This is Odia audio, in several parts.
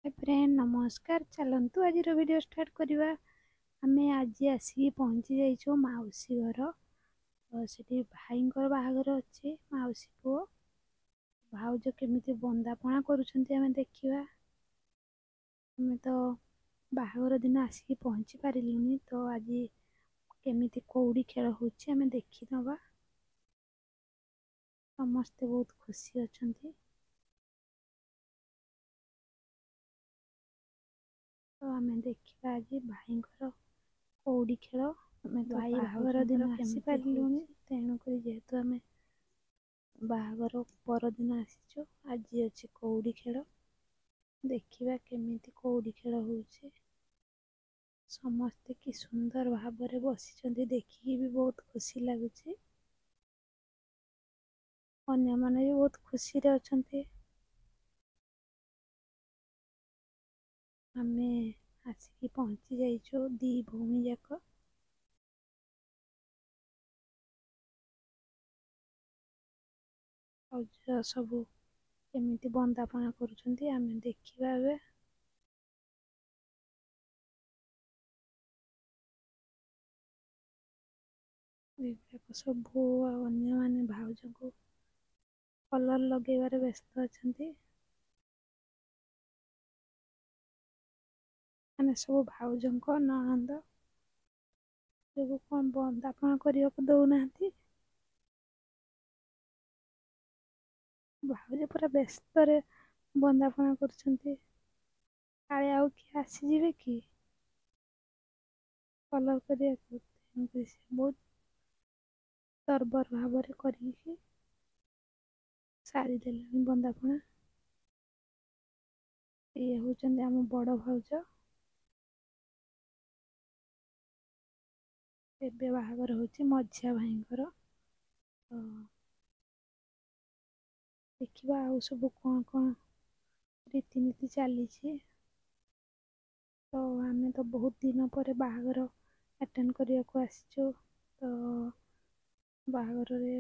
हाय फ्रेंड नमस्कार। चलतु आज वीडियो स्टार्ट करवा। आम आज आसिक पहुँची जाइछो माउसी घर। तो सेठी भाई बाहागर अच्छे माउसी पुओ भाउज केमिति बंदापना करुछंती आमे देखिबा। आमे तो बाहागर दिन आसिक पहुँची पारिलुनी तो आज केमिति कौड़ी खेल होछि आमे देखि नबा। समस्ते बहुत खुशी अछंती। तो आमे देखिबा आज भाई कौड़ी खेल। आमे तो भाई बाहागर दिन आसी पारिलुनी तेणुक जेहेतु आमे बाहागर परदिन आसीचु आज अच्छे कौड़ी खेल। देखिबा केमिति कौड़ी खेल होउछे। समस्ते कि सुंदर भाବରେ बसिचंती देखिकी भी बहुत खुशी लागुଛି। अन्य माने भी बहुत खुशी रे अछंती। आमे आसिकी पहुँची जाइछो दी भौणी जाक। और सबू केमिति बंदापना करुछंती आमे देखिबा एबे। सबू अन्य माने भाउज को कलर लगेबारे व्यस्त अछंती। माने सब भाउजंको ननंद जो कौन बंदापना करिया को दउनांती। भाउज पूरा व्यस्त रे बंदापना करछंती। काले आउ कि आसीजिबे कि कलर करिया को तेणुकरी से बहुत तरबर भाବରେ करिकी सारी देले बंदापना। ये होचंदी आम बड़ भाउज। एबे बाहागर होची मझिया भाईंकर। तो देखिबा आउ सब कौन कौन रीतिनीति चली। तो आमे तो बहुत दिन पर बाहागर अटेंड करिया को आसीचो। तो बाहागर रे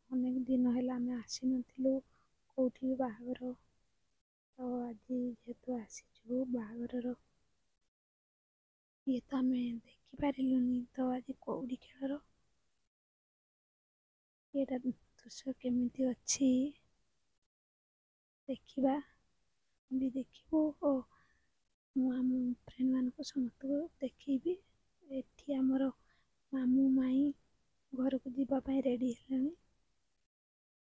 अनेक दिन हैला आमे आसी नथिलु कोठी बाहागर। तो आज जेहेतु आसीचु बाहागर ये तो आमे देखि पारिलुनी। तो आज कौड़ी खेलर एटा दृश्य केमिति अछि देखिबा। भी देखिबो ओ आम फ्रेंड मान को समस्त को देखिबी। एठी हमर मामू माई घर को जीवा पाई रेडी हेलानी।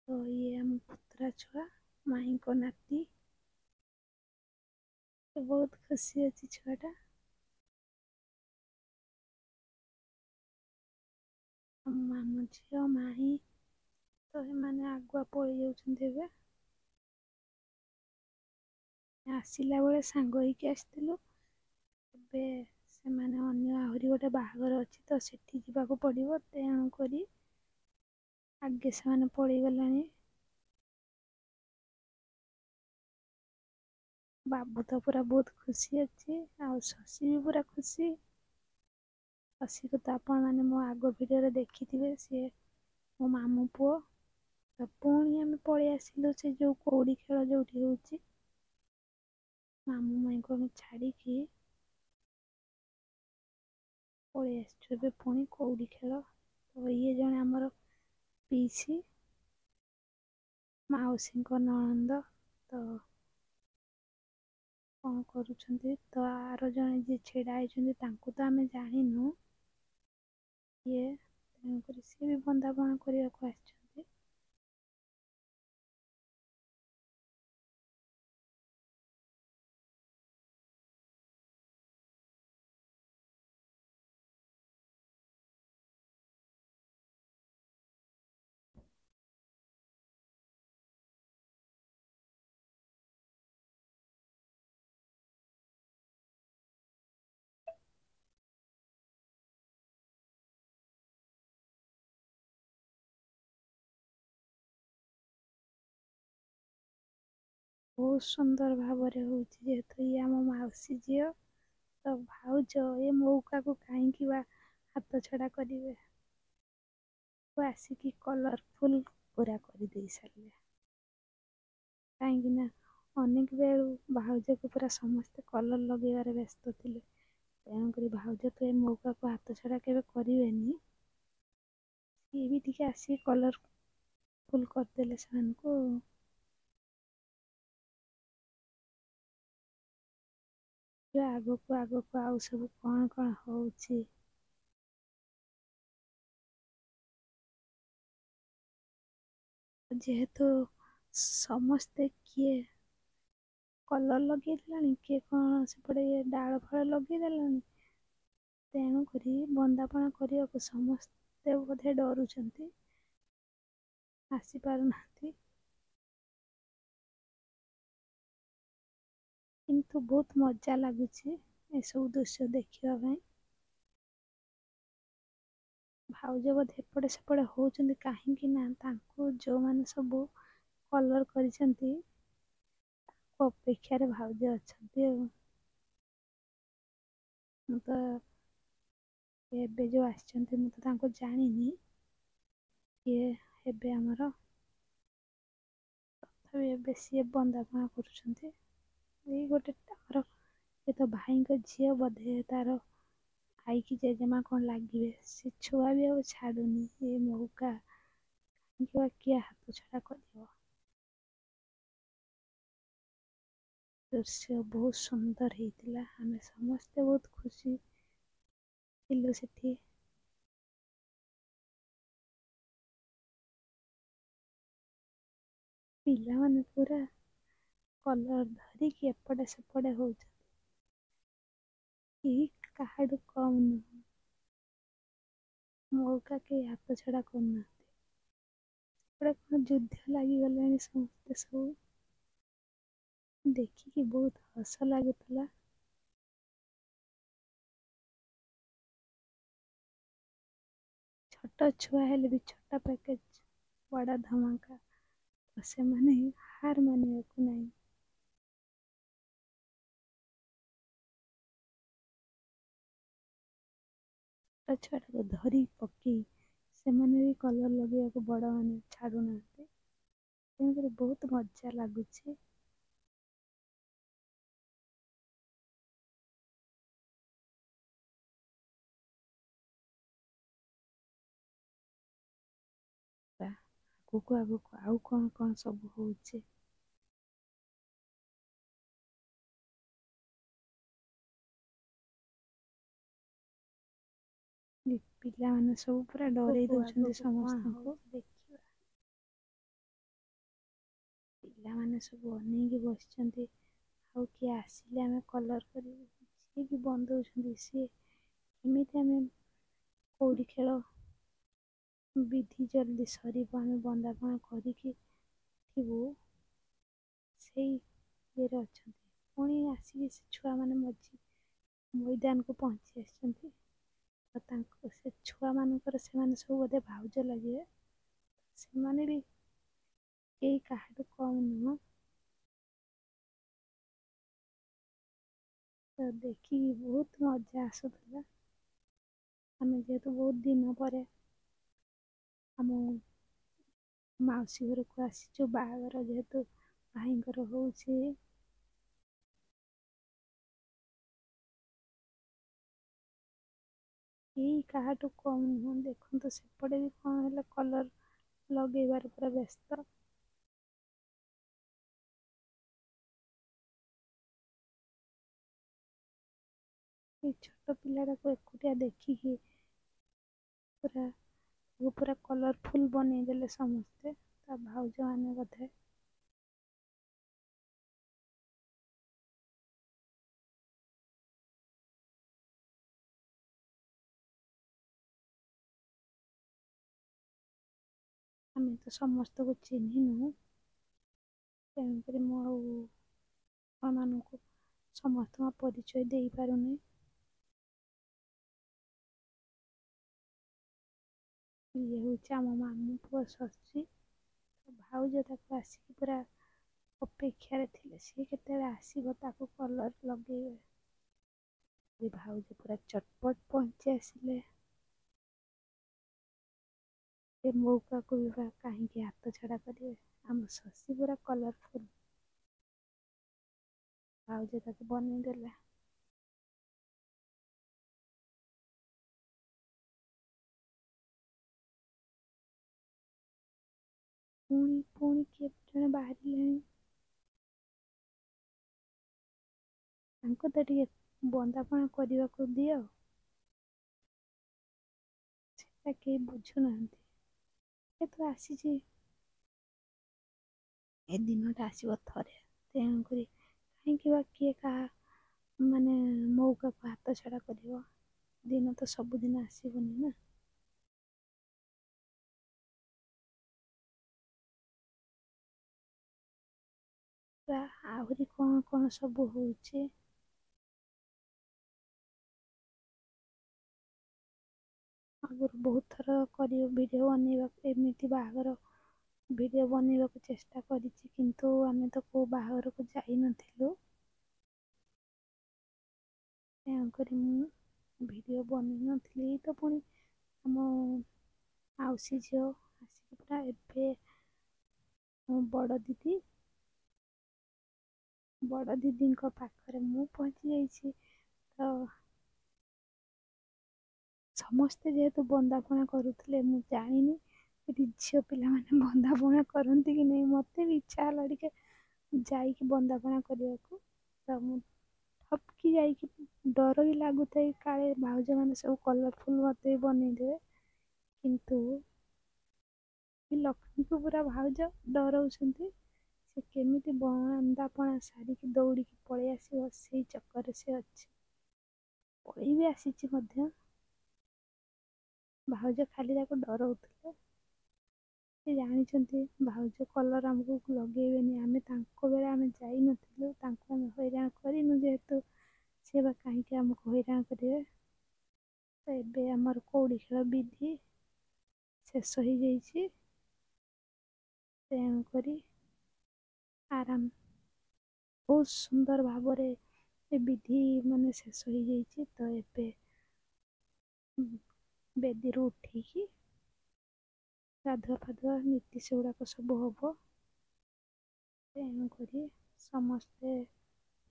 तो ये आम पुत्रा छुआ माई को नाती। तो बहुत खुशी अच्छी छुआटा। मामू झील माही तो मैंने आगुआ पलि जाऊे। आसला बेले सांग होइकी आसथिलु। एबे से माने अन्य आहरी गोटे बाहागर अच्छी तो सेठी जीवाको पड़िबो तेणु करी आगे से माने पलि गलानी। बाबू तो पूरा बहुत खुशी अच्छी आ शशि भी पूरा खुशी। शशि को तो आपण मैंने मो आग भिडियो देखी सी मो मामू पुओ। तो पुणी आम पलि आसिलु से जो कौड़ी खेल जो होची मामू माई को आम छाड़ी पलि आसचु पुणी कौड़ी खेल। तो ये जने आमर पीसी माउसी को ननंद। तो कौन करुछंती तो आर जने जे छेड़ा आइछंती तांको तो आमे जानिनु ये तेणुकरी सी भी बंदापना करिया को आछंती। बहुत सुंदर भावरे होची जेहेतु ये आम माउसी झील। तो भाउज ये मौका को कहीं हाथ छड़ा करेंगे। वो आसिकी कलरफुल पूरा कर दे सारे कहीं ଅନେକ ବେଳୁ ଭାଉଜକୁ ପୁରା ସମସ୍ତେ କଲର୍ ଲଗେଇବାରେ ବ୍ୟସ୍ତ ଥିଲେ। ତେଣୁକରି ଭାଉଜ ତ ଏ ମଉକାକୁ ହାତଛଡ଼ା କେବେ କରିବେନି। ସିଏ ବି ଟିକେ ଆସିକି କଲରଫୁଲ୍ କରିଦେଲେ ସେମାନଙ୍କୁ। ଆଗକୁ ଆଗକୁ ଆଉ ସବୁ କଣ କଣ ହଉଛି। ଯେହେତୁ ସମସ୍ତେ କିଏ କଲର୍ ଲଗେଇ ଦେଲାଣି, କିଏ କଣ ସେପଟେ ଡାଳ ଫାଳ ଲଗେଇ ଦେଲାଣି। ତେଣୁକରି ବନ୍ଦାପଣା କରିବାକୁ ସମସ୍ତେ ବୋଧେ ଡରୁଛନ୍ତି, ଆସିପାରୁନାହାନ୍ତି। କିନ୍ତୁ ବହୁତ ମଜା ଲାଗୁଛି ଏସବୁ ଦୃଶ୍ୟ ଦେଖିବା ପାଇଁ। ଭାଉଜ ବୋଧେ ଏପଟେ ସେପଟେ ହଉଛନ୍ତି କାହିଁକି ନା ତାଙ୍କୁ ଯୋଉମାନେ ସବୁ କଲର୍ କରିଛନ୍ତି ତାଙ୍କ ଅପେକ୍ଷାରେ ଭାଉଜ ଅଛନ୍ତି ଆଉ। ମୁଁ ତ ଏବେ ଯୋଉ ଆସିଛନ୍ତି ମୁଁ ତ ତାଙ୍କୁ ଜାଣିନି, କିଏ ହେବେ ଆମର। ତଥାପି ଏବେ ସିଏ ବନ୍ଦାପଣା କରୁଛନ୍ତି। ଏଇ ଗୋଟେ ଆମର ଏ ତ ଭାଇଙ୍କ ଝିଅ ବୋଧେ, ତାର ଆଈ କି ଜେଜେମା କଣ ଲାଗିବେ। ସେ ଛୁଆ ବି ଆଉ ଛାଡୁନି ଏ ମଉକା, କାହିଁକି ବା କିଏ ହାତ ଛଡା କରିବ। ଦୃଶ୍ୟ ବହୁତ ସୁନ୍ଦର ହେଇଥିଲା, ଆମେ ସମସ୍ତେ ବହୁତ ଖୁସି ଥିଲୁ ସେଠି। ପିଲାମାନେ ପୁରା କଲର ଧରିକି ଏପଟେ ସେପଟେ ହଉଛନ୍ତି, କେହି କାହାଠୁ କମ୍ ନୁହଁ। ମଉକା କେହି ହାତ ଛଡା କରୁନାହାନ୍ତି। ସେପଟେ କଣ ଯୁଦ୍ଧ ଲାଗିଗଲେଣି ସମସ୍ତେ ସବୁ। ଦେଖିକି ବହୁତ ହସ ଲାଗୁଥିଲା। ଛୋଟ ଛୁଆ ହେଲେ ବି ଛୋଟ ପ୍ୟାକେଜ ବଡ଼ ଧମାକା, ତ ସେମାନେ ହାର ମାନିବାକୁ ନାହିଁ। ଛୋଟ ଛୁଆଟାକୁ ଧରି ପକେଇ ସେମାନେ ବି କଲର ଲଗେଇବାକୁ ବଡ଼ମାନେ ଛାଡ଼ୁନାହାନ୍ତି। ତେଣୁକରି ବହୁତ ମଜା ଲାଗୁଛି। ଆଗକୁ ଆଗକୁ ଆଉ କଣ କଣ ସବୁ ହଉଛି। ପିଲାମାନେ ସବୁ ପୁରା ଡରେଇ ଦଉଛନ୍ତି ସମସ୍ତଙ୍କୁ। ଦେଖିବା, ପିଲାମାନେ ସବୁ ଅନେଇକି ବସିଛନ୍ତି, ଆଉ କିଏ ଆସିଲେ ଆମେ କଲର କରିବୁ। ସିଏ ବି ବନ୍ଦଉଛନ୍ତି, ସିଏ କେମିତି ଆମେ କଉଡ଼ି ଖେଳ ବିଧି ଜଲ୍ଦି ସରିବ, ଆମେ ବନ୍ଦାପଣା କରିକି ଥିବୁ, ସେଇ ଇଏରେ ଅଛନ୍ତି। ପୁଣି ଆସିକି ସେ ଛୁଆମାନେ ମଇଦାନକୁ ପହଞ୍ଚି ଆସିଛନ୍ତି। ତ ତାଙ୍କ ସେ ଛୁଆମାନଙ୍କର ସେମାନେ ସବୁ ବୋଧେ ଭାଉଜ ଲାଗିବେ। ସେମାନେ ବି କେହି କାହାଠୁ କମ୍ ନୁହଁ। ତ ଦେଖିକି ବହୁତ ମଜା ଆସୁଥିଲା। ଆମେ ଯେହେତୁ ବହୁତ ଦିନ ପରେ ଆମ ମାଉସୀ ଘରକୁ ଆସିଛୁ, ବାହାଘର ଯେହେତୁ ଭାଇଙ୍କର ହଉଛି। କେହି କାହାଠୁ କମ୍ ନୁହଁ। ଦେଖନ୍ତୁ ସେପଟେ ବି କଣ ହେଲେ କଲର ଲଗେଇବାରେ ପୁରା ବ୍ୟସ୍ତ। ଏଇ ଛୋଟ ପିଲାଟାକୁ ଏକୁଟିଆ ଦେଖିକି ପୁରା କଲରଫୁଲ ବନେଇଦେଲେ ସମସ୍ତେ, ତା ଭାଉଜ ମାନେ ବୋଧେ। ଆମେ ତ ସମସ୍ତଙ୍କୁ ଚିହ୍ନିନୁ, ତେଣୁକରି ମୁଁ ଆଉ ଆପଣମାନଙ୍କୁ ସମସ୍ତଙ୍କ ପରିଚୟ ଦେଇପାରୁନି। ଇଏ ହେଉଛି ଆମ ମାମୁଁ ପୁଅ ଶଶୀ। ଭାଉଜ ତାକୁ ଆସିକି ପୁରା ଅପେକ୍ଷାରେ ଥିଲେ, ସିଏ କେତେବେଳେ ଆସିବ ତାକୁ କଲର ଲଗେଇବେ। ଭାଉଜ ପୁରା ଚଟପଟ ପହଞ୍ଚି ଆସିଲେ। ଏ ମଉକାକୁ ବି କାହିଁକି ହାତ ଛଡା କରିବେ। ଆମ ଶଶୀ ପୁରା କଲରଫୁଲ। ଭାଉଜ ତାକୁ ବନେଇ ଦେଲା। ପୁଣି କିଏ ଜଣେ ବାହାରିଲେଣି। ତାଙ୍କୁ ତ ଟିକେ ବନ୍ଦାପଣା କରିବାକୁ ଦିଅ। ସେଟା କେହି ବୁଝୁନାହାନ୍ତି। ଯେହେତୁ ଆସିଛି ଏ ଦିନଟା ଆସିବ ଥରେ, ତେଣୁକରି କାହିଁକି ବା କିଏ କାହା ମଉକାକୁ ହାତ ଛଡ଼ା କରିବ। ଦିନ ତ ସବୁଦିନ ଆସିବନି ନା। ଆହୁରି କଣ କଣ ସବୁ ହଉଛି। ଆଗରୁ ବହୁତ ଥର ଭିଡ଼ିଓ ବନେଇବାକୁ, ଏମିତି ବାହାଘର ଭିଡ଼ିଓ ବନେଇବାକୁ ଚେଷ୍ଟା କରିଛି, କିନ୍ତୁ ଆମେ ତ କେଉଁ ବାହାଘରକୁ ଯାଇନଥିଲୁ। ତେଣୁକରି ମୁଁ ଭିଡ଼ିଓ ବନେଇ ନଥିଲି। ତ ପୁଣି ଆମ ମାଉସୀ ଝିଅ ଆସିକି ପୁରା ଏବେ ମୋ ବଡ଼ ଦିଦିଙ୍କ ପାଖରେ ମୁଁ ପହଞ୍ଚି ଯାଇଛି। ତ ସମସ୍ତେ ଯେହେତୁ ବନ୍ଦାପଣା କରୁଥିଲେ, ମୁଁ ଜାଣିନି ଏଠି ଝିଅ ପିଲାମାନେ ବନ୍ଦାପଣା କରନ୍ତି କି ନାହିଁ। ମୋତେ ବି ଇଚ୍ଛା ହେଲା ଟିକେ ଯାଇକି ବନ୍ଦାପଣା କରିବାକୁ। ତ ମୁଁ ଠପକି ଯାଇକି, ଡର ବି ଲାଗୁଥାଏ କାଳେ ଭାଉଜମାନେ ସବୁ କଲରଫୁଲ୍ ମୋତେ ବି ବନେଇଦେବେ। କିନ୍ତୁ ଲକ୍ଷ୍ମୀଙ୍କୁ ପୁରା ଭାଉଜ ଡରଉଛନ୍ତି। ସେ କେମିତି ବନ୍ଦାପଣା ସାରିକି ଦୌଡ଼ିକି ପଳେଇ ଆସିବ, ସେଇ ଚକ୍କରରେ ସେ ଅଛି। ପଳେଇ ବି ଆସିଛି ମଧ୍ୟ। ଭାଉଜ ଖାଲି ତାକୁ ଡରଉଥିଲେ। ସେ ଜାଣିଛନ୍ତି ଭାଉଜ କଲର ଆମକୁ ଲଗେଇବେନି। ଆମେ ତାଙ୍କ ବେଳେ ଆମେ ଯାଇନଥିଲୁ, ତାଙ୍କୁ ଆମେ ହଇରାଣ କରିନୁ, ଯେହେତୁ ସେ ବା କାହିଁକି ଆମକୁ ହଇରାଣ କରିବେ। ତ ଏବେ ଆମର କଉଡ଼ି ଖେଳ ବିଧି ଶେଷ ହେଇଯାଇଛି। ତେଣୁକରି ବହୁତ ସୁନ୍ଦର ଭାବରେ ଏ ବିଧି ଶେଷ ହେଇଯାଇଛି। ତ ଏବେ ବେଦୀରୁ ଉଠିକି ଗାଧୁଆ ପାଧୁଆ ନୀତି ସେଗୁଡ଼ାକ ସବୁ ହବ। ତେଣୁକରି ସମସ୍ତେ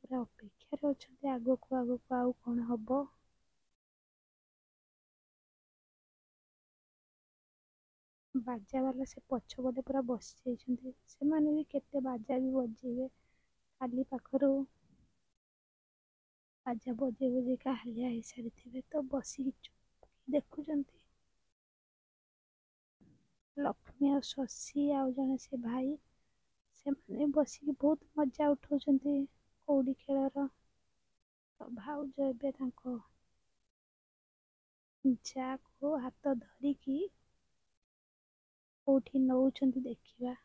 ପୁରା ଅପେକ୍ଷାରେ ଅଛନ୍ତି, ଆଗକୁ ଆଉ କଣ ହବ। ବାଜା ବାଲା ସେ ପଛପଟେ ପୁରା ବସି ଯାଇଛନ୍ତି। ସେମାନେ ବି କେତେ ବାଜା ବି ବଜେଇବେ। ଖାଲି ପାଖରୁ ବାଜା ବଜେଇକା ହାଲିଆ ହେଇସାରିଥିବେ, ତ ବସିକି ଚୁପ୍ ଦେଖୁଛନ୍ତି। ଲକ୍ଷ୍ମୀ ଆଉ ଶଶୀ ଆଉ ଜଣେ ସେ ଭାଇ, ସେମାନେ ବସିକି ବହୁତ ମଜା ଉଠଉଛନ୍ତି କଉଡ଼ି ଖେଳର। ତ ଭାଉଜ ଏବେ ତାଙ୍କ ଯାକୁ ହାତ ଧରିକି କୋଉଠି ନଉଛନ୍ତି ଦେଖିବା।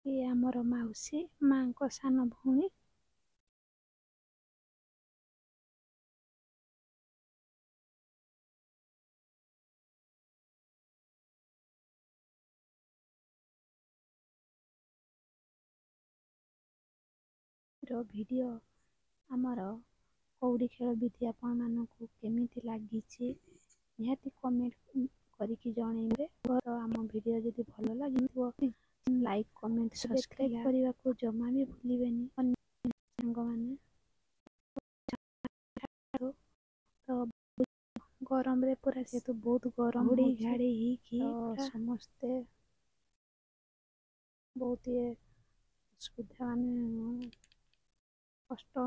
ଇଏ ଆମର ମାଉସୀ, ମାଙ୍କ ସାନ ଭଉଣୀ। ଭିଡ଼ିଓ ଆମର କଉଡ଼ି ଖେଳ ବିଧି ଆପଣମାନଙ୍କୁ କେମିତି ଲାଗିଛି ନିହାତି କମେଣ୍ଟ କରିକି ଜଣେଇବେ। ତ ଆମ ଭିଡ଼ିଓ ଯଦି ଭଲ ଲାଗିଥିବ, ଲାଇକ୍ କମେଣ୍ଟ ସବସ୍କ୍ରାଇବ୍ କରିବାକୁ ଜମା ବି ଭୁଲିବେନି ଅନ୍ୟ ସାଙ୍ଗମାନେ। ତ ଗରମରେ ପୁରା, ଯେହେତୁ ବହୁତ ଗରମ ଘୋଡ଼େଇ ହେଇକି ସମସ୍ତେ ବହୁତ ଅସୁବିଧା କଷ୍ଟ